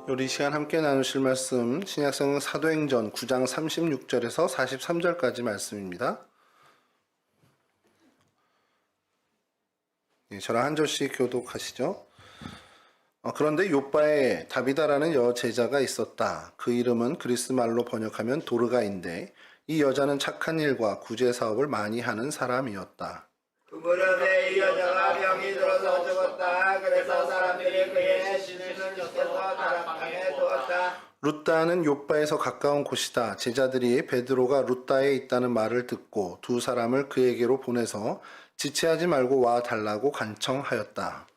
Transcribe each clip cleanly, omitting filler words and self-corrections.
우리 시간 함께 나누실 말씀 신약성경 사도행전 9장 36절에서 43절까지 말씀입니다. 저랑 한 절씩 교독하시죠. 그런데 요빠에 다비다라는 여제자가 있었다. 그 이름은 그리스 말로 번역하면 도르가인데 이 여자는 착한 일과 구제 사업을 많이 하는 사람이었다. 그 무렵에 이 여자가 병이 들어서 죽었다. 그래서 사람들이 그의 시신을 엮어서 다락방에 두었다. 룻다는 요빠에서 가까운 곳이다. 제자들이 베드로가 룻다에 있다는 말을 듣고 두 사람을 그에게로 보내서 지체하지 말고 와 달라고 간청하였다.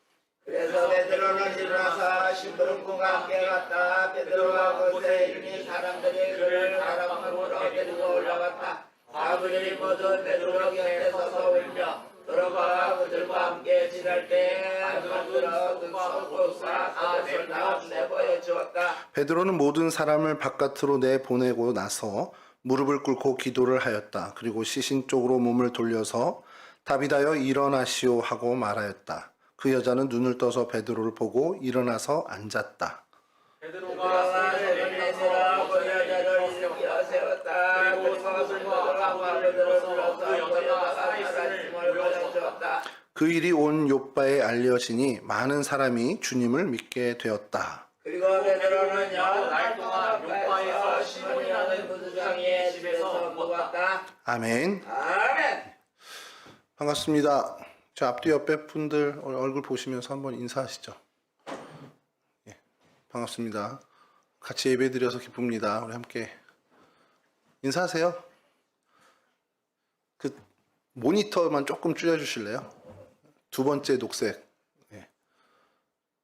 그래서 베드로는 일어나서 심부름꾼과 함께 갔다. 베드로가 그곳에 이르니 사람들이 그를 다락방으로 데리고 올라갔다. 사람들이 모두 베드로 곁에 서서 울며 들어가 그들과 함께 지낼 때 안만들어 그 속옷과 가옷을 다 내보여 주었다. 베드로는 모든 사람을 바깥으로 내보내고 나서 무릎을 꿇고 기도를 하였다. 그리고 시신 쪽으로 몸을 돌려서 다비다여 일어나시오 하고 말하였다. 그 여자는 눈을 떠서 베드로를 보고 일어나서 앉았다. 베드로가 손을 내밀어 그 여자를 일으켜 세웠다. 그리고 베드로가 베드로를 불러서 그 여자가 살아있음을 보여주었다. 그 일이 온 요빠에 알려지니 많은 사람이 주님을 믿게 되었다. 그리고 베드로는 날 동안 요파에서 시몬이라는 무두장이의 집에서 묵었다. 아멘. 아멘. 반갑습니다. 저 앞뒤 옆에 분들 얼굴 보시면서 한번 인사하시죠. 예, 반갑습니다. 같이 예배 드려서 기쁩니다. 우리 함께 인사하세요. 그 모니터만 조금 줄여주실래요? 두 번째 녹색. 예,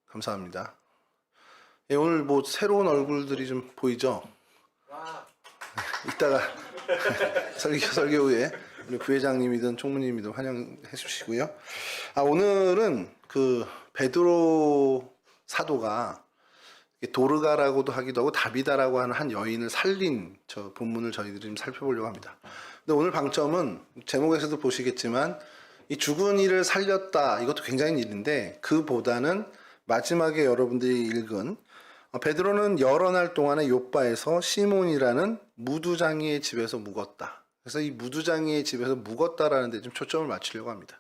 감사합니다. 예, 오늘 뭐 새로운 얼굴들이 좀 보이죠? 이따가 설교 후에 우리 부회장님이든 총무님이든 환영해 주시고요. 오늘은 그 베드로 사도가 도르가라고도 하기도 하고 다비다라고 하는 한 여인을 살린 저 본문을 저희들이 좀 살펴보려고 합니다. 근데 오늘 방점은 제목에서도 보시겠지만 이 죽은 이를 살렸다, 이것도 굉장히 일인데 그보다는 마지막에 여러분들이 읽은 베드로는 여러 날 동안에 요빠에서 시몬이라는 무두장이의 집에서 묵었다. 그래서 이 무두장이의 집에서 묵었다라는 데 좀 초점을 맞추려고 합니다.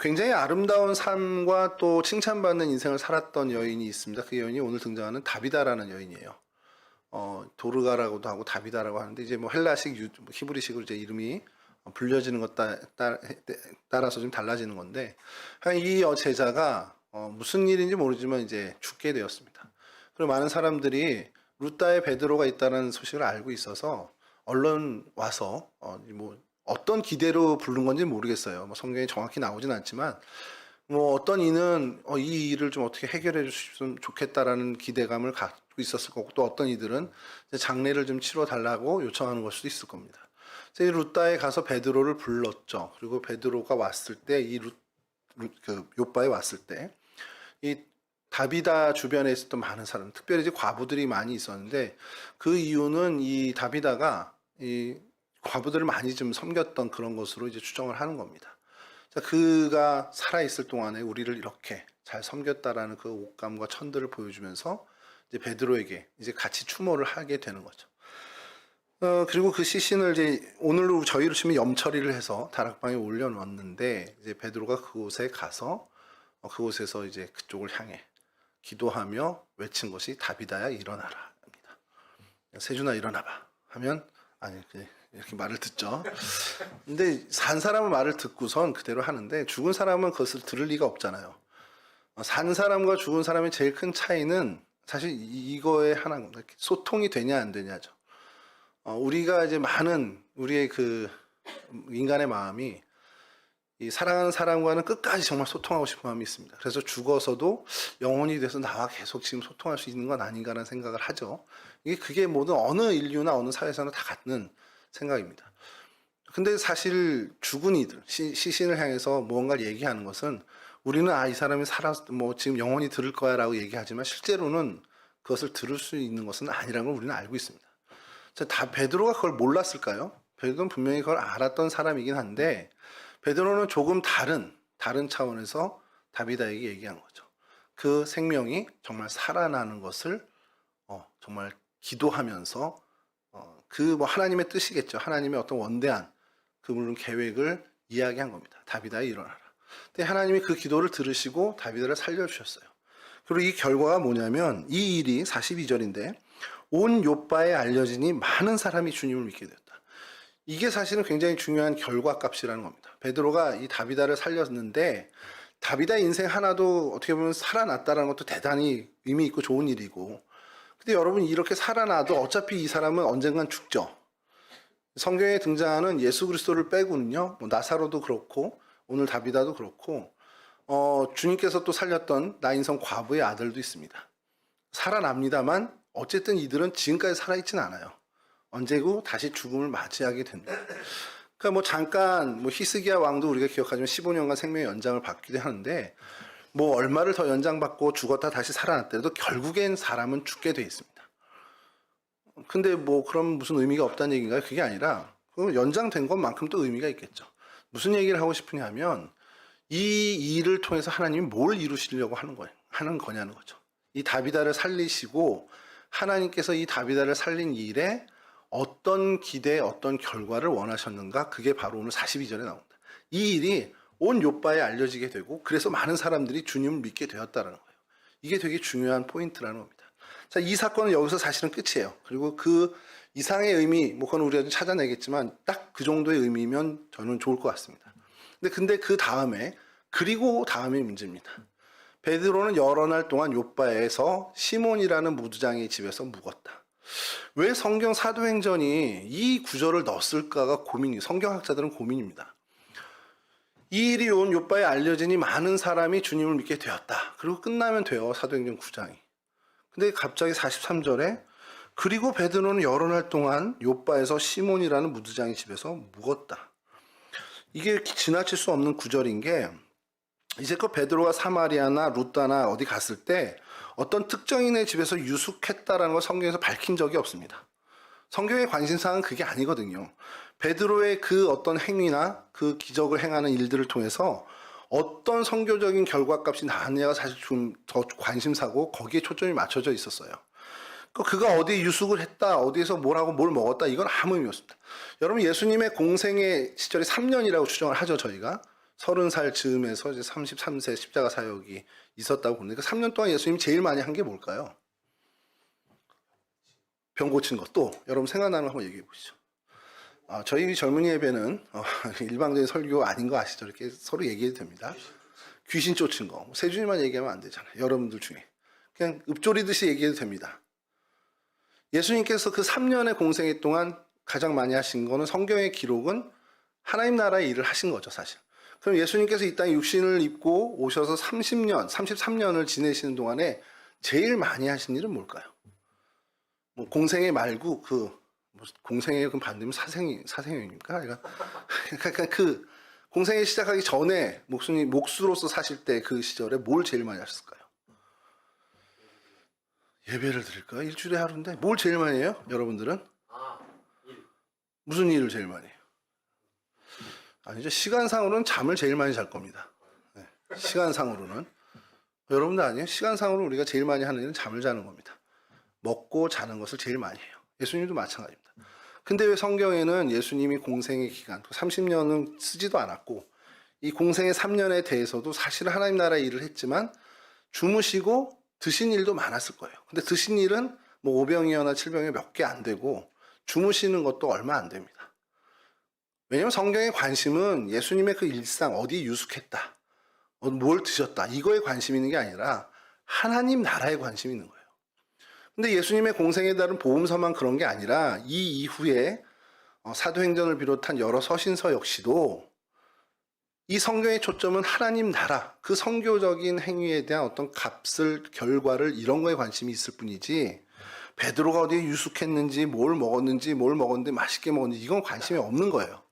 굉장히 아름다운 삶과 또 칭찬받는 인생을 살았던 여인이 있습니다. 그 여인이 오늘 등장하는 다비다라는 여인이에요. 도르가라고도 하고 다비다라고 하는데 이제 뭐 헬라식, 히브리식으로 이제 이름이 불려지는 것 따라서 좀 달라지는 건데 이 제자가 무슨 일인지 모르지만 이제 죽게 되었습니다. 그리고 많은 사람들이 룻다에 베드로가 있다는 소식을 알고 있어서 얼른 와서 뭐 어떤 기대로 부른 건지 모르겠어요. 뭐 성경에 정확히 나오진 않지만 뭐 어떤 이는 이 일을 좀 어떻게 해결해 주셨으면 좋겠다라는 기대감을 갖고 있었을 거고 또 어떤 이들은 장례를 좀 치러 달라고 요청하는 걸 수도 있을 겁니다. 그래서 이 룻다에 가서 베드로를 불렀죠. 그리고 베드로가 왔을 때 이 그 요빠에 왔을 때 이 다비다 주변에 있었던 많은 사람, 특별히 이제 과부들이 많이 있었는데 그 이유는 이 다비다가 이 과부들을 많이 좀 섬겼던 그런 것으로 이제 추정을 하는 겁니다. 자, 그가 살아있을 동안에 우리를 이렇게 잘 섬겼다라는 그 옷감과 천들을 보여주면서 이제 베드로에게 이제 같이 추모를 하게 되는 거죠. 그리고 그 시신을 이제 오늘로 저희로 치면 염처리를 해서 다락방에 올려놓았는데 이제 베드로가 그곳에 가서 그곳에서 이제 그쪽을 향해 기도하며 외친 것이 다비다야 일어나라 입니다. 세준아 일어나봐 하면 아니 이렇게 말을 듣죠. 근데 산 사람은 말을 듣고선 그대로 하는데 죽은 사람은 그것을 들을 리가 없잖아요. 산 사람과 죽은 사람의 제일 큰 차이는 사실 이거에 하나인 겁니다. 소통이 되냐 안 되냐죠. 우리가 이제 많은 우리의 그 인간의 마음이 이 사랑하는 사람과는 끝까지 정말 소통하고 싶은 마음이 있습니다. 그래서 죽어서도 영혼이 돼서 나와 계속 지금 소통할 수 있는 건 아닌가라는 생각을 하죠. 그게 모든 어느 인류나 어느 사회에서나 다 같는 생각입니다. 근데 사실 죽은 이들, 시신을 향해서 무언가를 얘기하는 것은 우리는 이 사람이 뭐 지금 영혼이 들을 거야 라고 얘기하지만 실제로는 그것을 들을 수 있는 것은 아니라는 걸 우리는 알고 있습니다. 다 베드로가 그걸 몰랐을까요? 베드로는 분명히 그걸 알았던 사람이긴 한데 베드로는 조금 다른 차원에서 다비다에게 얘기한 거죠. 그 생명이 정말 살아나는 것을 정말 기도하면서 그 뭐 하나님의 뜻이겠죠. 하나님의 어떤 원대한 그 물론 계획을 이야기한 겁니다. 다윗아 일어나라. 근데 하나님이 그 기도를 들으시고 다윗을 살려주셨어요. 그리고 이 결과가 뭐냐면 이 일이 42절인데 온 요바에 알려지니 많은 사람이 주님을 믿게 되었다. 이게 사실은 굉장히 중요한 결과값이라는 겁니다. 베드로가 이 다비다를 살렸는데 다비다의 인생 하나도 어떻게 보면 살아났다는 것도 대단히 의미 있고 좋은 일이고, 근데 여러분 이렇게 살아나도 어차피 이 사람은 언젠간 죽죠. 성경에 등장하는 예수 그리스도를 빼고는요, 뭐 나사로도 그렇고 오늘 다비다도 그렇고 주님께서 또 살렸던 나인성 과부의 아들도 있습니다. 살아납니다만 어쨌든 이들은 지금까지 살아있진 않아요. 언제고 다시 죽음을 맞이하게 된다. 그러니까 뭐 잠깐 뭐 히스기야 왕도 우리가 기억하지만 15년간 생명의 연장을 받기도 하는데 뭐 얼마를 더 연장받고 죽었다 다시 살아났더라도 결국엔 사람은 죽게 돼 있습니다. 근데 뭐 그럼 무슨 의미가 없다는 얘기인가요? 그게 아니라 연장된 것만큼 또 의미가 있겠죠. 무슨 얘기를 하고 싶으냐면 이 일을 통해서 하나님이 뭘 이루시려고 하는 거냐는 거죠. 이 다비다를 살리시고 하나님께서 이 다비다를 살린 일에 어떤 기대, 어떤 결과를 원하셨는가? 그게 바로 오늘 42절에 나옵니다. 이 일이 온 요바에 알려지게 되고 그래서 많은 사람들이 주님을 믿게 되었다는 거예요. 이게 되게 중요한 포인트라는 겁니다. 자, 이 사건은 여기서 사실은 끝이에요. 그리고 그 이상의 의미, 뭐 그건 우리가 좀 찾아내겠지만 딱 그 정도의 의미면 저는 좋을 것 같습니다. 근데 그 다음에 그리고 다음이 문제입니다. 베드로는 여러 날 동안 요바에서 시몬이라는 무두장의 집에서 묵었다. 왜 성경 사도행전이 이 구절을 넣었을까가 성경학자들은 고민입니다. 이 일이 온 요바에 알려지니 많은 사람이 주님을 믿게 되었다. 그리고 끝나면 돼요, 사도행전 9장이. 근데 갑자기 43절에 그리고 베드로는 여러 날 동안 요바에서 시몬이라는 무두장의 집에서 묵었다. 이게 지나칠 수 없는 구절인 게 이제껏 베드로가 사마리아나 루다나 어디 갔을 때 어떤 특정인의 집에서 유숙했다라는 걸 성경에서 밝힌 적이 없습니다. 성경의 관심사항은 그게 아니거든요. 베드로의 그 어떤 행위나 그 기적을 행하는 일들을 통해서 어떤 선교적인 결과값이 나왔냐가 사실 좀 더 관심사고 거기에 초점이 맞춰져 있었어요. 그가 어디에 유숙을 했다, 어디에서 뭘 먹었다, 이건 아무 의미 없습니다. 여러분 예수님의 공생의 시절이 3년이라고 추정을 하죠, 저희가. 30살 즈음에서 이제 33세 십자가 사역이 있었다고 보는데 그 3년 동안 예수님이 제일 많이 한 게 뭘까요? 병 고친 것. 또 여러분 생각나는 거 한번 얘기해 보시죠. 저희 젊은이 예배는 일방적인 설교 아닌 거 아시죠? 이렇게 서로 얘기해도 됩니다. 귀신 쫓은 거. 세준이만 얘기하면 안 되잖아요. 여러분들 중에. 그냥 읊조리듯이 얘기해도 됩니다. 예수님께서 그 3년의 공생애 동안 가장 많이 하신 거는 성경의 기록은 하나님 나라의 일을 하신 거죠, 사실. 그럼 예수님께서 이 땅에 육신을 입고 오셔서 33년을 지내시는 동안에 제일 많이 하신 일은 뭘까요? 뭐 공생애 말고 공생애 그 반대면 사생애입니까? 그러니까 그 공생애 시작하기 전에 목수로서 사실 때 그 시절에 뭘 제일 많이 하셨을까요? 예배를 드릴까요? 일주일에 하루인데 뭘 제일 많이 해요? 여러분들은? 무슨 일을 제일 많이 해요? 아니죠. 시간상으로는 잠을 제일 많이 잘 겁니다. 네. 시간상으로는. 여러분들 아니에요? 시간상으로 우리가 제일 많이 하는 일은 잠을 자는 겁니다. 먹고 자는 것을 제일 많이 해요. 예수님도 마찬가지입니다. 근데 왜 성경에는 예수님이 공생의 기간 30년은 쓰지도 않았고 이 공생의 3년에 대해서도 사실은 하나님 나라의 일을 했지만 주무시고 드신 일도 많았을 거예요. 근데 드신 일은 뭐 5병이거나 7병이 몇 개 안 되고 주무시는 것도 얼마 안 됩니다. 왜냐하면 성경의 관심은 예수님의 그 일상, 어디에 유숙했다, 뭘 드셨다, 이거에 관심이 있는 게 아니라 하나님 나라에 관심이 있는 거예요. 근데 예수님의 공생에 따른 복음서만 그런 게 아니라 이 이후에 사도행전을 비롯한 여러 서신서 역시도 이 성경의 초점은 하나님 나라, 그 선교적인 행위에 대한 어떤 값을, 결과를 이런 거에 관심이 있을 뿐이지 베드로가 어디에 유숙했는지, 뭘 먹었는데 맛있게 먹었는지 이건 관심이 없는 거예요.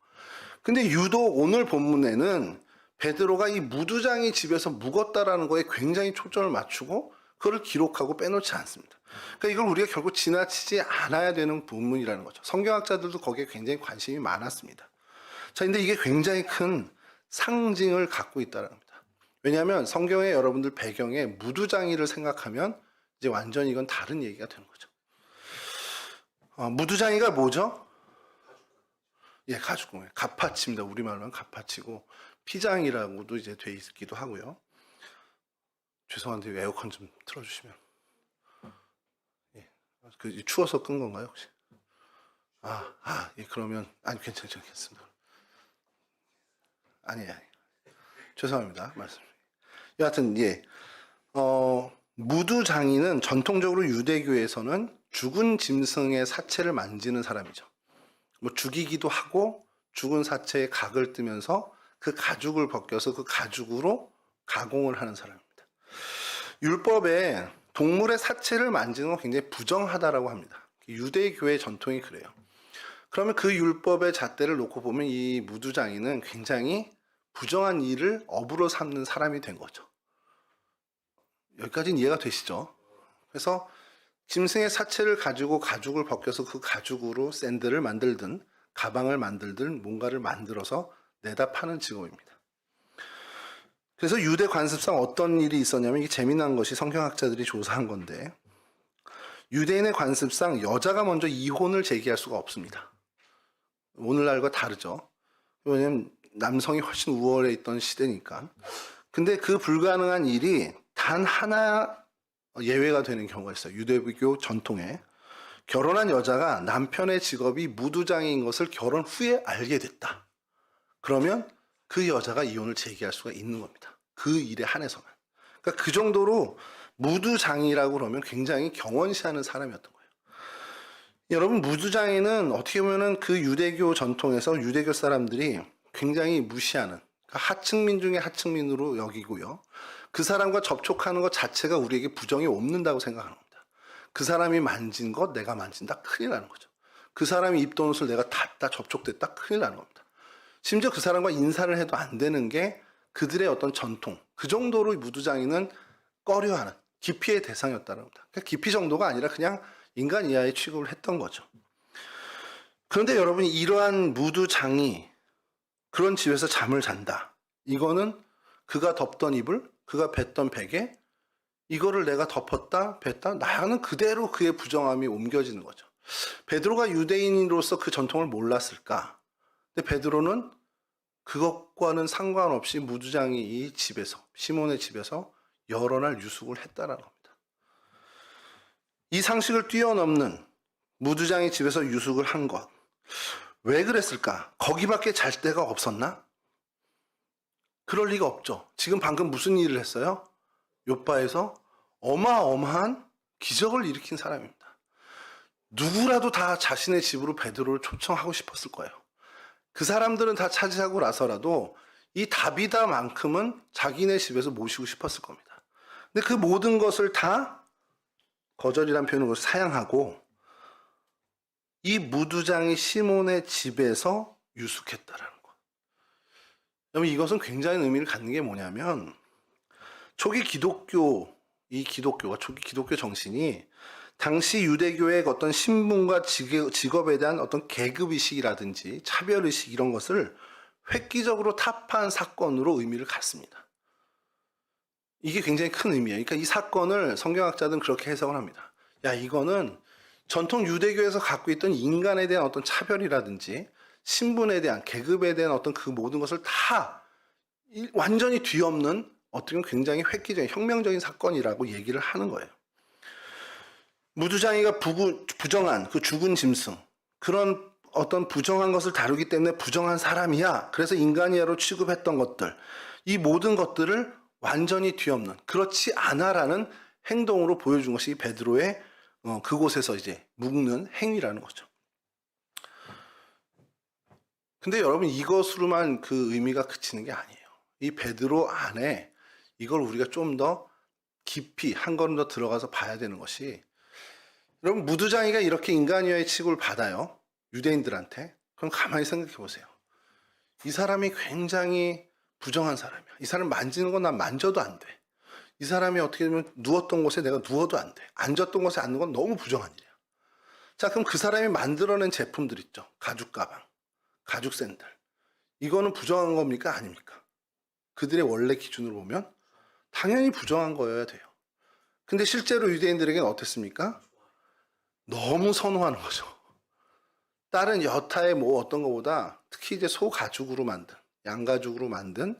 근데 유독 오늘 본문에는 베드로가 이 무두장의 집에서 묵었다라는 거에 굉장히 초점을 맞추고 그걸 기록하고 빼놓지 않습니다. 그러니까 이걸 우리가 결국 지나치지 않아야 되는 본문이라는 거죠. 성경학자들도 거기에 굉장히 관심이 많았습니다. 자, 근데 이게 굉장히 큰 상징을 갖고 있다는 겁니다. 왜냐하면 성경의 여러분들 배경에 무두장이를 생각하면 이제 완전히 이건 다른 얘기가 되는 거죠. 무두장이가 뭐죠? 예, 가죽공예. 갑파치입니다. 우리말로는 갑파치고 피장이라고도 이제 돼 있기도 하고요. 죄송한데 에어컨 좀 틀어주시면. 예, 그 추워서 끈 건가요 혹시? 예, 그러면 아니 괜찮겠습니다. 아니에요. 죄송합니다. 말씀. 여하튼 예, 무두장이는 전통적으로 유대교에서는 죽은 짐승의 사체를 만지는 사람이죠. 뭐 죽이기도 하고 죽은 사체에 각을 뜨면서 그 가죽을 벗겨서 그 가죽으로 가공을 하는 사람입니다. 율법에 동물의 사체를 만지는 건 굉장히 부정하다라고 합니다. 유대교의 전통이 그래요. 그러면 그 율법의 잣대를 놓고 보면 이 무두장이는 굉장히 부정한 일을 업으로 삼는 사람이 된 거죠. 여기까지는 이해가 되시죠? 그래서 짐승의 사체를 가지고 가죽을 벗겨서 그 가죽으로 샌들을 만들든 가방을 만들든 뭔가를 만들어서 내다 파는 직업입니다. 그래서 유대 관습상 어떤 일이 있었냐면 이게 재미난 것이 성경학자들이 조사한 건데 유대인의 관습상 여자가 먼저 이혼을 제기할 수가 없습니다. 오늘날과 다르죠. 왜냐하면 남성이 훨씬 우월해 있던 시대니까. 근데 그 불가능한 일이 단 하나 예외가 되는 경우가 있어요. 유대교 전통에. 결혼한 여자가 남편의 직업이 무두장인 것을 결혼 후에 알게 됐다. 그러면 그 여자가 이혼을 제기할 수가 있는 겁니다. 그 일에 한해서만. 그러니까 그 정도로 무두장이라고 그러면 굉장히 경원시하는 사람이었던 거예요. 여러분, 무두장이는 어떻게 보면 그 유대교 전통에서 유대교 사람들이 굉장히 무시하는, 그러니까 하층민 중에 하층민으로 여기고요. 그 사람과 접촉하는 것 자체가 우리에게 부정이 없는다고 생각하는 겁니다. 그 사람이 만진 것 내가 만진다? 큰일 나는 거죠. 그 사람이 입던 옷을 내가 닿다 접촉됐다? 큰일 나는 겁니다. 심지어 그 사람과 인사를 해도 안 되는 게 그들의 어떤 전통, 그 정도로 무두장이는 꺼려하는 기피의 대상이었다는 겁니다. 그러니까 기피 정도가 아니라 그냥 인간 이하의 취급을 했던 거죠. 그런데 여러분이 이러한 무두장이 그런 집에서 잠을 잔다. 이거는 그가 덮던 이불, 그가 뱉던 베개, 이거를 내가 덮었다, 뱉다, 나는 그대로 그의 부정함이 옮겨지는 거죠. 베드로가 유대인으로서 그 전통을 몰랐을까? 근데 베드로는 그것과는 상관없이 무두장이 이 집에서, 시몬의 집에서 여러 날 유숙을 했다라는 겁니다. 이 상식을 뛰어넘는 무두장이 집에서 유숙을 한 것. 왜 그랬을까? 거기밖에 잘 데가 없었나? 그럴 리가 없죠. 지금 방금 무슨 일을 했어요? 요바에서 어마어마한 기적을 일으킨 사람입니다. 누구라도 다 자신의 집으로 베드로를 초청하고 싶었을 거예요. 그 사람들은 다 차지하고 나서라도 이 다비다만큼은 자기네 집에서 모시고 싶었을 겁니다. 근데 그 모든 것을 다 거절이란 표현으로 사양하고 이 무두장이 시몬의 집에서 유숙했다라는 것. 여러분, 이것은 굉장히 의미를 갖는 게 뭐냐면 초기 기독교 정신이 당시 유대교의 어떤 신분과 직업에 대한 어떤 계급의식이라든지 차별의식 이런 것을 획기적으로 타파한 사건으로 의미를 갖습니다. 이게 굉장히 큰 의미예요. 그러니까 이 사건을 성경학자들은 그렇게 해석을 합니다. 야, 이거는 전통 유대교에서 갖고 있던 인간에 대한 어떤 차별이라든지 신분에 대한 계급에 대한 어떤 그 모든 것을 다 완전히 뒤엎는 어떻게 보면 굉장히 획기적인 혁명적인 사건이라고 얘기를 하는 거예요. 무두장이가 부정한 그 죽은 짐승, 그런 어떤 부정한 것을 다루기 때문에 부정한 사람이야. 그래서 인간이야로 취급했던 것들, 이 모든 것들을 완전히 뒤엎는, 그렇지 않아라는 행동으로 보여준 것이 베드로의 그곳에서 이제 묵는 행위라는 거죠. 근데 여러분, 이것으로만 그 의미가 그치는 게 아니에요. 이 베드로 안에 이걸 우리가 좀 더 깊이 한 걸음 더 들어가서 봐야 되는 것이, 여러분, 무두장이가 이렇게 인간이와의 취급을 받아요. 유대인들한테. 그럼 가만히 생각해 보세요. 이 사람이 굉장히 부정한 사람이야. 이 사람 만지는 건 난 만져도 안 돼. 이 사람이 어떻게 보면 누웠던 곳에 내가 누워도 안 돼. 앉았던 곳에 앉는 건 너무 부정한 일이야. 자, 그럼 그 사람이 만들어낸 제품들 있죠. 가죽 가방, 가죽 샌들. 이거는 부정한 겁니까? 아닙니까? 그들의 원래 기준으로 보면 당연히 부정한 거여야 돼요. 근데 실제로 유대인들에게는 어땠습니까? 너무 선호하는 거죠. 다른 여타의 뭐 어떤 것보다 특히 이제 소 가죽으로 만든, 양 가죽으로 만든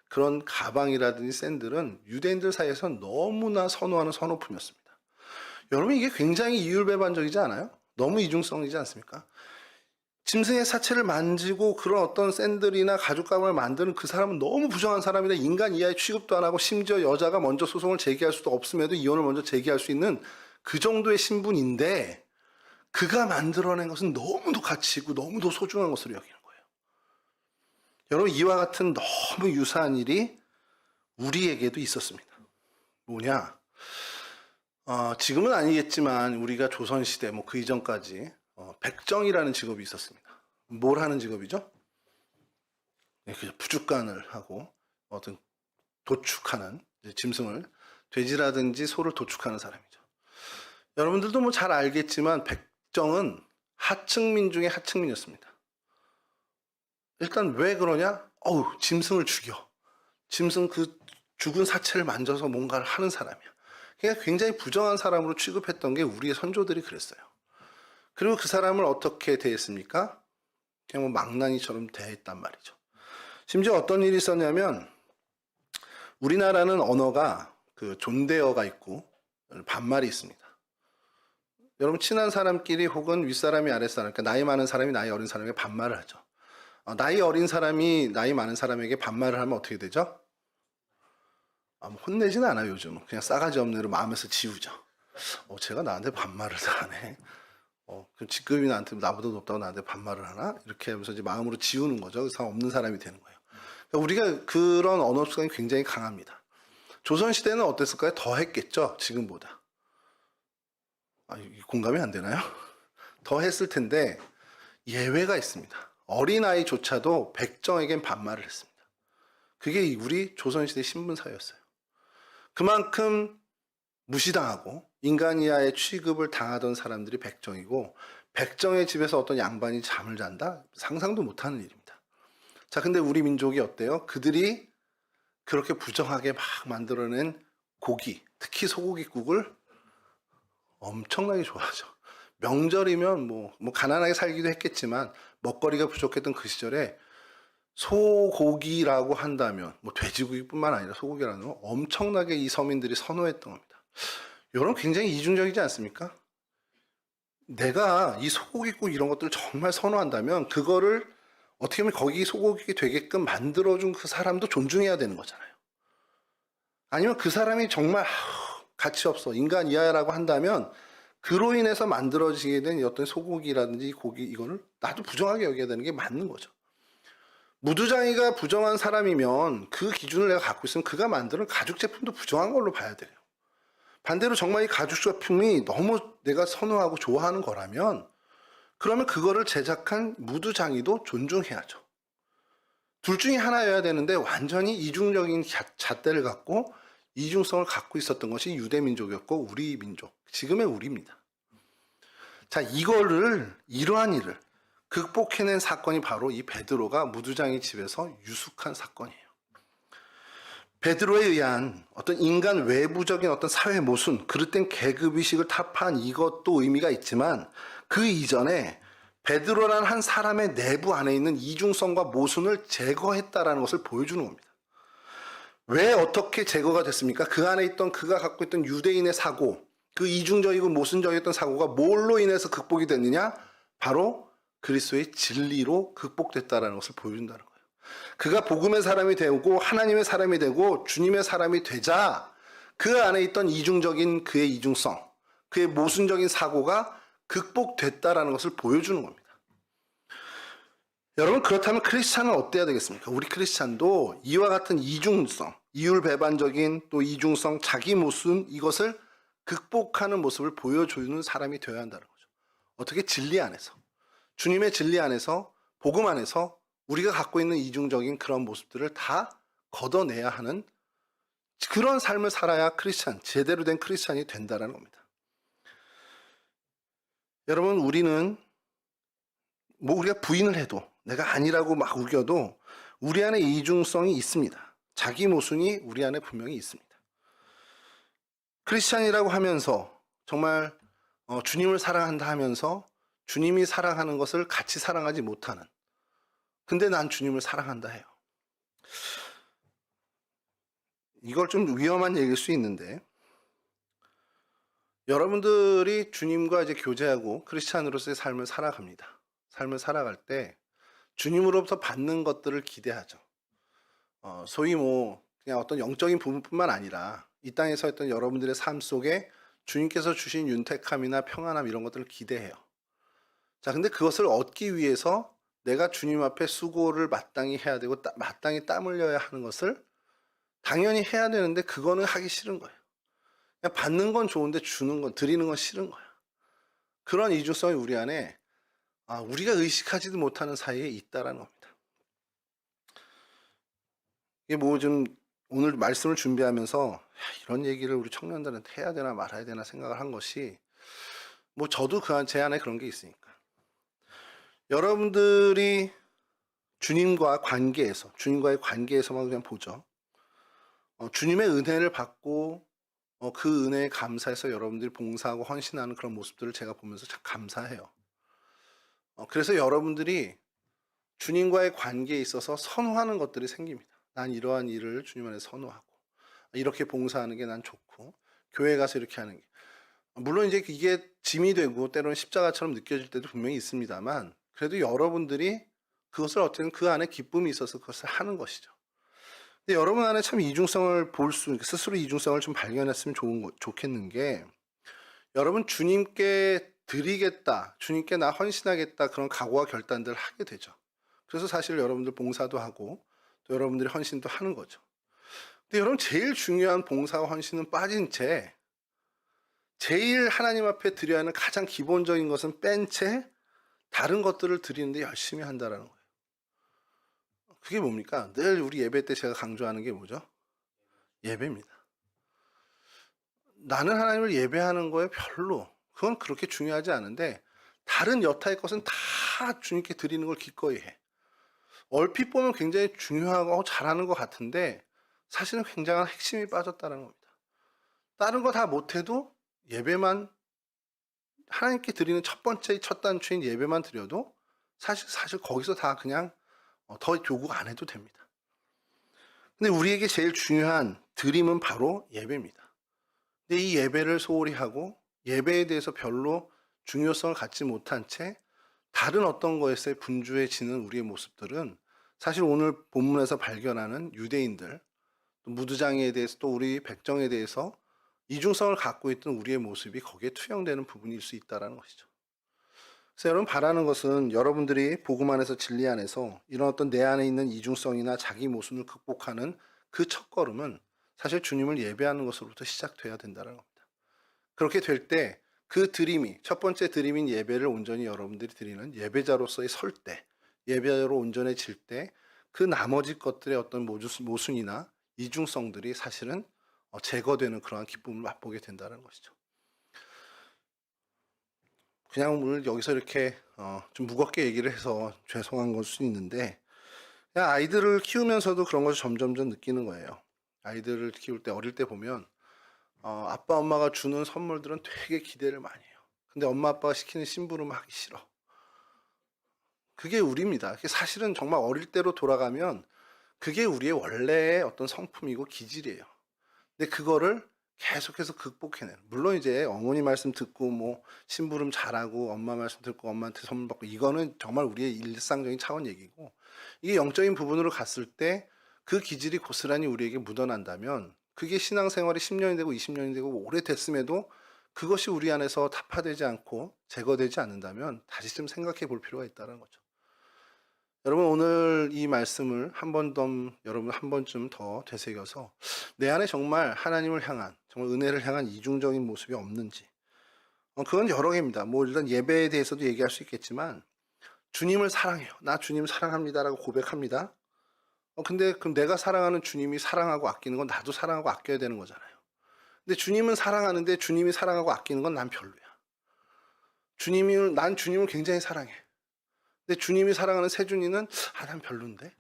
그런 가방이라든지 샌들은 유대인들 사이에서 너무나 선호하는 선호품이었습니다. 여러분, 이게 굉장히 이율배반적이지 않아요? 너무 이중성이지 않습니까? 짐승의 사체를 만지고 그런 어떤 샌들이나 가죽 가방을 만드는 그 사람은 너무 부정한 사람이다. 인간 이하의 취급도 안 하고 심지어 여자가 먼저 소송을 제기할 수도 없음에도 이혼을 먼저 제기할 수 있는 그 정도의 신분인데, 그가 만들어낸 것은 너무도 가치 있고 너무도 소중한 것으로 여기는 거예요. 여러분, 이와 같은 너무 유사한 일이 우리에게도 있었습니다. 뭐냐? 지금은 아니겠지만 우리가 조선시대 뭐 그 이전까지 백정이라는 직업이 있었습니다. 뭘 하는 직업이죠? 네, 부죽간을 하고 어떤 도축하는, 짐승을, 돼지라든지 소를 도축하는 사람이죠. 여러분들도 뭐 잘 알겠지만 백정은 하층민 중에 하층민이었습니다. 일단 왜 그러냐? 짐승을 죽여. 짐승 그 죽은 사체를 만져서 뭔가를 하는 사람이야. 그러니까 굉장히 부정한 사람으로 취급했던 게 우리의 선조들이 그랬어요. 그리고 그 사람을 어떻게 대했습니까? 그냥 뭐 망나니처럼 대했단 말이죠. 심지어 어떤 일이 있었냐면, 우리나라는 언어가 그 존대어가 있고 반말이 있습니다. 여러분, 친한 사람끼리 혹은 윗사람이 아랫사람, 그러니까 나이 많은 사람이 나이 어린 사람에게 반말을 하죠. 나이 어린 사람이 나이 많은 사람에게 반말을 하면 어떻게 되죠? 뭐 혼내지는 않아요. 요즘은 그냥 싸가지 없는 애로 마음에서 지우죠. 제가 나한테 반말을 하네. 그럼 직급이 나보다 높다고 나한테 반말을 하나? 이렇게 하면서 이제 마음으로 지우는 거죠. 그래서 없는 사람이 되는 거예요. 그러니까 우리가 그런 언어 습관이 굉장히 강합니다. 조선시대는 어땠을까요? 더 했겠죠. 지금보다. 공감이 안 되나요? 더 했을 텐데 예외가 있습니다. 어린아이조차도 백정에겐 반말을 했습니다. 그게 우리 조선시대 신분사였어요. 그만큼 무시당하고 인간 이하의 취급을 당하던 사람들이 백정이고, 백정의 집에서 어떤 양반이 잠을 잔다? 상상도 못하는 일입니다. 자, 근데 우리 민족이 어때요? 그들이 그렇게 부정하게 막 만들어낸 고기, 특히 소고기국을 엄청나게 좋아하죠. 명절이면 뭐 가난하게 살기도 했겠지만 먹거리가 부족했던 그 시절에 소고기라고 한다면, 뭐 돼지고기뿐만 아니라 소고기라는 건 엄청나게 이 서민들이 선호했던 겁니다. 여러분, 굉장히 이중적이지 않습니까? 내가 이 소고기국 이런 것들을 정말 선호한다면 그거를 어떻게 보면 거기 소고기 되게끔 만들어준 그 사람도 존중해야 되는 거잖아요. 아니면 그 사람이 정말 가치 없어, 인간 이하라고 한다면 그로 인해서 만들어지게 된 어떤 소고기라든지 고기, 이거를 나도 부정하게 여겨야 되는 게 맞는 거죠. 무두장이가 부정한 사람이면 그 기준을 내가 갖고 있으면 그가 만드는 가죽 제품도 부정한 걸로 봐야 돼요. 반대로 정말 이 가죽 제품이 너무 내가 선호하고 좋아하는 거라면 그러면 그거를 제작한 무두장이도 존중해야죠. 둘 중에 하나여야 되는데 완전히 이중적인 잣대를 갖고 이중성을 갖고 있었던 것이 유대민족이었고 우리 민족, 지금의 우리입니다. 자, 이러한 일을 극복해낸 사건이 바로 이 베드로가 무두장이 집에서 유숙한 사건이에요. 베드로에 의한 어떤 인간 외부적인 어떤 사회 모순, 그릇된 계급의식을 타파한 이것도 의미가 있지만 그 이전에 베드로라는 한 사람의 내부 안에 있는 이중성과 모순을 제거했다라는 것을 보여주는 겁니다. 왜 어떻게 제거가 됐습니까? 그 안에 있던 그가 갖고 있던 유대인의 사고, 그 이중적이고 모순적이었던 사고가 뭘로 인해서 극복이 됐느냐? 바로 그리스도의 진리로 극복됐다라는 것을 보여준다는 거예요. 그가 복음의 사람이 되고 하나님의 사람이 되고 주님의 사람이 되자 그 안에 있던 이중적인 그의 이중성, 그의 모순적인 사고가 극복됐다라는 것을 보여주는 겁니다. 여러분, 그렇다면 크리스찬은 어때야 되겠습니까? 우리 크리스찬도 이와 같은 이중성, 이율배반적인 또 이중성, 자기 모순, 이것을 극복하는 모습을 보여주는 사람이 되어야 한다는 거죠. 어떻게? 진리 안에서, 주님의 진리 안에서, 복음 안에서 우리가 갖고 있는 이중적인 그런 모습들을 다 걷어내야 하는 그런 삶을 살아야 크리스찬, 제대로 된 크리스찬이 된다는 겁니다. 여러분, 우리는 뭐 우리가 부인을 해도, 내가 아니라고 막 우겨도 우리 안에 이중성이 있습니다. 자기 모순이 우리 안에 분명히 있습니다. 크리스찬이라고 하면서 정말 주님을 사랑한다 하면서 주님이 사랑하는 것을 같이 사랑하지 못하는, 근데 난 주님을 사랑한다 해요. 이걸 좀 위험한 얘기일 수 있는데, 여러분들이 주님과 이제 교제하고 크리스찬으로서의 삶을 살아갑니다. 삶을 살아갈 때 주님으로부터 받는 것들을 기대하죠. 소위 뭐 그냥 어떤 영적인 부분뿐만 아니라 이 땅에서 했던 여러분들의 삶 속에 주님께서 주신 윤택함이나 평안함 이런 것들을 기대해요. 자, 근데 그것을 얻기 위해서 내가 주님 앞에 수고를 마땅히 해야 되고 마땅히 땀 흘려야 하는 것을 당연히 해야 되는데 그거는 하기 싫은 거예요. 그냥 받는 건 좋은데 주는 건, 드리는 건 싫은 거야. 그런 이중성이 우리 안에 우리가 의식하지도 못하는 사이에 있다라는 겁니다. 이게 뭐 좀 오늘 말씀을 준비하면서 이런 얘기를 우리 청년들한테 해야 되나 말아야 되나 생각을 한 것이, 뭐 저도 제 안에 그런 게 있으니까. 여러분들이 주님과의 관계에서만 그냥 보죠. 주님의 은혜를 받고 그 은혜에 감사해서 여러분들이 봉사하고 헌신하는 그런 모습들을 제가 보면서 참 감사해요. 그래서 여러분들이 주님과의 관계에 있어서 선호하는 것들이 생깁니다. 난 이러한 일을 주님 안에 선호하고, 이렇게 봉사하는 게 난 좋고, 교회 가서 이렇게 하는 게, 물론 이제 이게 짐이 되고 때로는 십자가처럼 느껴질 때도 분명히 있습니다만, 그래도 여러분들이 그것을 어쨌든 그 안에 기쁨이 있어서 그것을 하는 것이죠. 근데 여러분 안에 참 이중성을 스스로 이중성을 좀 발견했으면 좋겠는 게, 여러분 주님께 드리겠다, 주님께 나 헌신하겠다, 그런 각오와 결단들을 하게 되죠. 그래서 사실 여러분들 봉사도 하고 또 여러분들이 헌신도 하는 거죠. 근데 여러분 제일 중요한 봉사와 헌신은 빠진 채, 제일 하나님 앞에 드려야 하는 가장 기본적인 것은 뺀 채 다른 것들을 드리는데 열심히 한다라는 거예요. 그게 뭡니까? 늘 우리 예배 때 제가 강조하는 게 뭐죠? 예배입니다. 나는 하나님을 예배하는 거에 별로, 그건 그렇게 중요하지 않은데 다른 여타의 것은 다 주님께 드리는 걸 기꺼이 해. 얼핏 보면 굉장히 중요하고 잘하는 것 같은데 사실은 굉장한 핵심이 빠졌다는 겁니다. 다른 거 다 못해도 예배만, 하나님께 드리는 첫 단추인 예배만 드려도 사실 거기서 다 그냥 더 요구 안 해도 됩니다. 근데 우리에게 제일 중요한 드림은 바로 예배입니다. 근데 이 예배를 소홀히 하고 예배에 대해서 별로 중요성을 갖지 못한 채 다른 어떤 것에 분주해지는 우리의 모습들은 사실 오늘 본문에서 발견하는 유대인들, 또 무드장애에 대해서, 또 우리 백정에 대해서 이중성을 갖고 있던 우리의 모습이 거기에 투영되는 부분일 수 있다는 것이죠. 그래서 여러분 바라는 것은 여러분들이 복음 안에서 진리 안에서 이런 어떤 내 안에 있는 이중성이나 자기 모순을 극복하는 그 첫걸음은 사실 주님을 예배하는 것으로부터 시작돼야 된다는 겁니다. 그렇게 될 때 그 드림이, 첫 번째 드림인 예배를 온전히 여러분들이 드리는 예배자로서의 설 때, 예배자로 온전해질 때 그 나머지 것들의 어떤 모순이나 이중성들이 사실은 제거되는 그러한 기쁨을 맛보게 된다는 것이죠. 그냥 오늘 여기서 이렇게 좀 무겁게 얘기를 해서 죄송한 걸 수 있는데, 그냥 아이들을 키우면서도 그런 것을 점점점 느끼는 거예요. 아이들을 키울 때, 어릴 때 보면 아빠 엄마가 주는 선물들은 되게 기대를 많이 해요. 근데 엄마 아빠가 시키는 심부름 하기 싫어. 그게 우리입니다. 그게 사실은 정말 어릴 때로 돌아가면 그게 우리의 원래의 어떤 성품이고 기질이에요. 근데 그거를 계속해서 극복해내는, 물론 이제 어머니 말씀 듣고 뭐 심부름 잘하고 엄마 말씀 듣고 엄마한테 선물 받고, 이거는 정말 우리의 일상적인 차원 얘기고, 이게 영적인 부분으로 갔을 때 그 기질이 고스란히 우리에게 묻어난다면 그게 신앙생활이 10년이 되고 20년이 되고 오래됐음에도 그것이 우리 안에서 타파되지 않고 제거되지 않는다면 다시 좀 생각해 볼 필요가 있다는 거죠. 여러분 오늘 이 말씀을 여러분 한 번쯤 더 되새겨서 내 안에 정말 하나님을 향한, 정말 은혜를 향한 이중적인 모습이 없는지, 그건 여러 개입니다. 뭐 일단 예배에 대해서도 얘기할 수 있겠지만, 주님을 사랑해요, 나 주님 사랑합니다라고 고백합니다. 근데 그럼 내가 사랑하는 주님이 사랑하고 아끼는 건 나도 사랑하고 아껴야 되는 거잖아요. 근데 주님은 사랑하는데 주님이 사랑하고 아끼는 건 난 별로야. 난 주님을 굉장히 사랑해. 근데 주님이 사랑하는 세준이는 난 별론데.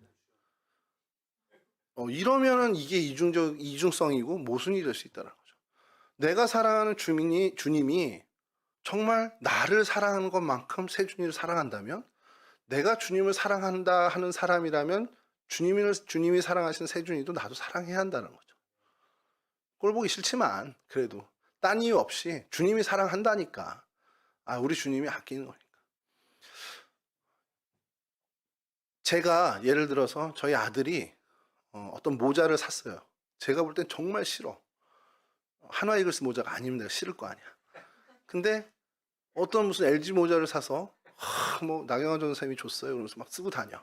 이러면은 이게 이중성이고 모순이 될 수 있다는 거죠. 내가 사랑하는 주님이 정말 나를 사랑하는 것만큼 세준이를 사랑한다면, 내가 주님을 사랑한다 하는 사람이라면 주님이 사랑하시는 세준이도 나도 사랑해야 한다는 거죠. 꼴 보기 싫지만 그래도 딴 이유 없이 주님이 사랑한다니까. 우리 주님이 아끼는 거니까. 제가 예를 들어서 저희 아들이 어떤 모자를 샀어요. 제가 볼 땐 정말 싫어. 한화 이글스 모자가 아니면 내가 싫을 거 아니야. 근데 어떤 무슨 LG 모자를 사서 뭐 나경원 전사님이 줬어요. 그러면서 막 쓰고 다녀.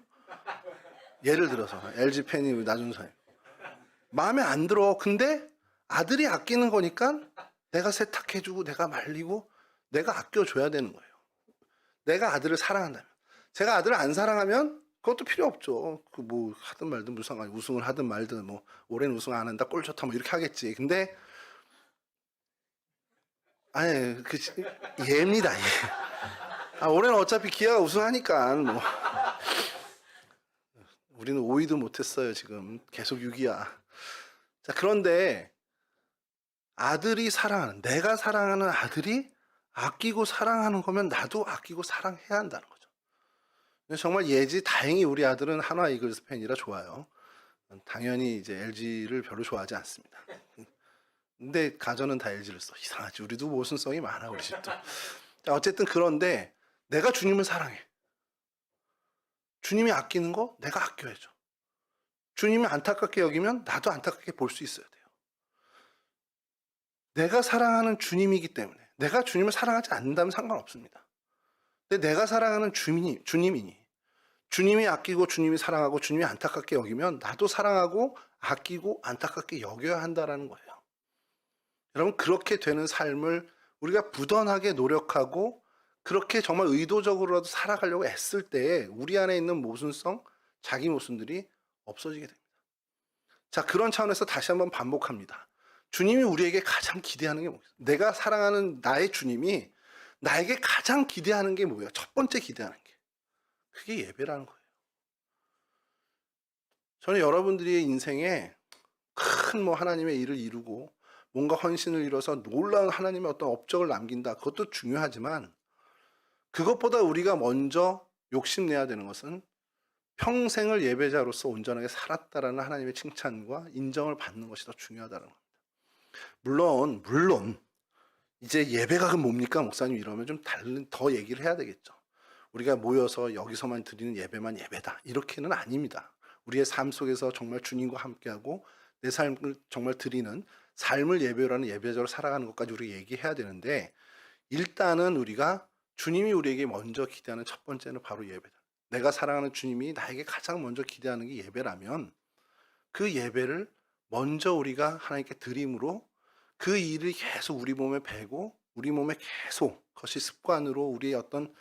예를 들어서 LG 팬이 나준 선생님. 마음에 안 들어. 근데 아들이 아끼는 거니까 내가 세탁해주고 내가 말리고 내가 아껴줘야 되는 거예요. 내가 아들을 사랑한다면. 제가 아들을 안 사랑하면 그것도 필요 없죠. 그 뭐 하든 말든 무슨 상관이, 우승을 하든 말든 뭐 올해는 우승 안 한다, 꼴 좋다 뭐 이렇게 하겠지. 근데 아니 그 예입니다. 예. 올해는 어차피 기아가 우승하니까 뭐 우리는 5위도 못했어요. 지금 계속 6위야. 자, 그런데 아들이 사랑하는, 내가 사랑하는 아들이 아끼고 사랑하는 거면 나도 아끼고 사랑해야 한다는 거죠. 정말 다행히 우리 아들은 한화 이글스 팬이라 좋아요. 당연히 이제 LG를 별로 좋아하지 않습니다. 근데 가전은 다 LG를 써. 이상하지. 우리도 모순성이 많아, 우리 집도. 자, 어쨌든 그런데 내가 주님을 사랑해. 주님이 아끼는 거 내가 아껴야죠. 주님이 안타깝게 여기면 나도 안타깝게 볼 수 있어야 돼요. 내가 사랑하는 주님이기 때문에, 내가 주님을 사랑하지 않는다면 상관없습니다. 근데 내가 사랑하는 주님이니, 주님이 아끼고 주님이 사랑하고 주님이 안타깝게 여기면 나도 사랑하고 아끼고 안타깝게 여겨야 한다는 거예요. 여러분, 그렇게 되는 삶을 우리가 부단하게 노력하고 그렇게 정말 의도적으로라도 살아가려고 애쓸 때에 우리 안에 있는 모순성, 자기 모순들이 없어지게 됩니다. 자, 그런 차원에서 다시 한번 반복합니다. 주님이 우리에게 가장 기대하는 게 뭐예요? 내가 사랑하는 나의 주님이 나에게 가장 기대하는 게 뭐예요? 첫 번째 기대하는 게. 그게 예배라는 거예요. 저는 여러분들의 인생에 큰 하나님의 일을 이루고 뭔가 헌신을 이뤄서 놀라운 하나님의 어떤 업적을 남긴다. 그것도 중요하지만 그것보다 우리가 먼저 욕심내야 되는 것은 평생을 예배자로서 온전하게 살았다라는 하나님의 칭찬과 인정을 받는 것이 더 중요하다는 겁니다. 물론 이제 예배가 뭡니까? 목사님 이러면 좀 더 얘기를 해야 되겠죠. 우리가 모여서 여기서만 드리는 예배만 예배다. 이렇게는 아닙니다. 우리의 삶 속에서 정말 주님과 함께하고 내 삶을 정말 드리는 삶을 예배로 하는 예배자로 살아가는 것까지 우리가 얘기해야 되는데, 일단은 우리가 주님이 우리에게 먼저 기대하는 첫 번째는 바로 예배다. 내가 사랑하는 주님이 나에게 가장 먼저 기대하는 게 예배라면 그 예배를 먼저 우리가 하나님께 드림으로 그 일을 계속 우리 몸에 배고 우리 몸에 계속 그것이 습관으로 우리의 어떤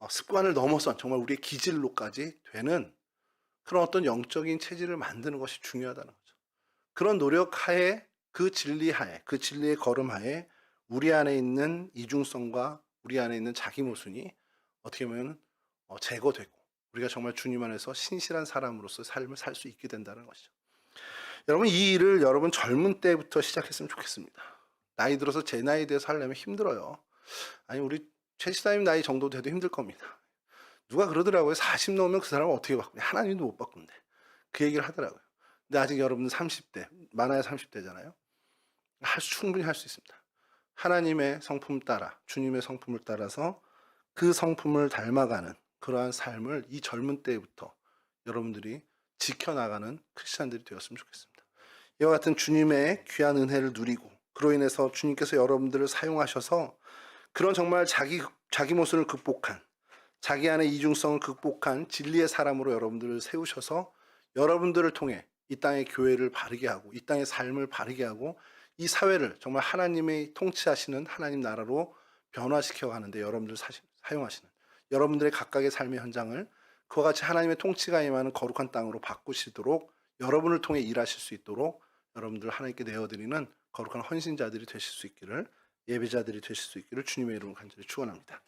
습관을 넘어선 정말 우리의 기질로까지 되는 그런 어떤 영적인 체질을 만드는 것이 중요하다는 거죠. 그런 노력하에, 그 진리하에, 그 진리의 걸음하에 우리 안에 있는 이중성과 우리 안에 있는 자기 모순이 어떻게 보면 제거되고 우리가 정말 주님 안에서 신실한 사람으로서 삶을 살 수 있게 된다는 것이죠. 여러분, 이 일을 여러분 젊은 때부터 시작했으면 좋겠습니다. 나이 들어서 제 나이에 대해서 하려면 힘들어요. 아니, 우리 최 시사님 나이 정도 돼도 힘들 겁니다. 누가 그러더라고요. 40 넘으면 그 사람을 어떻게 바꾸냐. 하나님도 못 바꾼대. 그 얘기를 하더라고요. 근데 아직 여러분 30대, 많아야 30대잖아요. 충분히 할 수 있습니다. 하나님의 성품 따라, 주님의 성품을 따라서 그 성품을 닮아가는 그러한 삶을 이 젊은 때부터 여러분들이 지켜나가는 크리스찬들이 되었으면 좋겠습니다. 이와 같은 주님의 귀한 은혜를 누리고 그로 인해서 주님께서 여러분들을 사용하셔서 그런 정말 자기 모순을 극복한, 자기 안의 이중성을 극복한 진리의 사람으로 여러분들을 세우셔서 여러분들을 통해 이 땅의 교회를 바르게 하고 이 땅의 삶을 바르게 하고 이 사회를 정말 하나님의 통치하시는 하나님 나라로 변화시켜 가는데 여러분들 사용하시는 여러분들의 각각의 삶의 현장을 그와 같이 하나님의 통치가 임하는 거룩한 땅으로 바꾸시도록 여러분을 통해 일하실 수 있도록 여러분들 하나님께 내어드리는 거룩한 헌신자들이 되실 수 있기를, 예배자들이 되실 수 있기를 주님의 이름으로 간절히 축원합니다.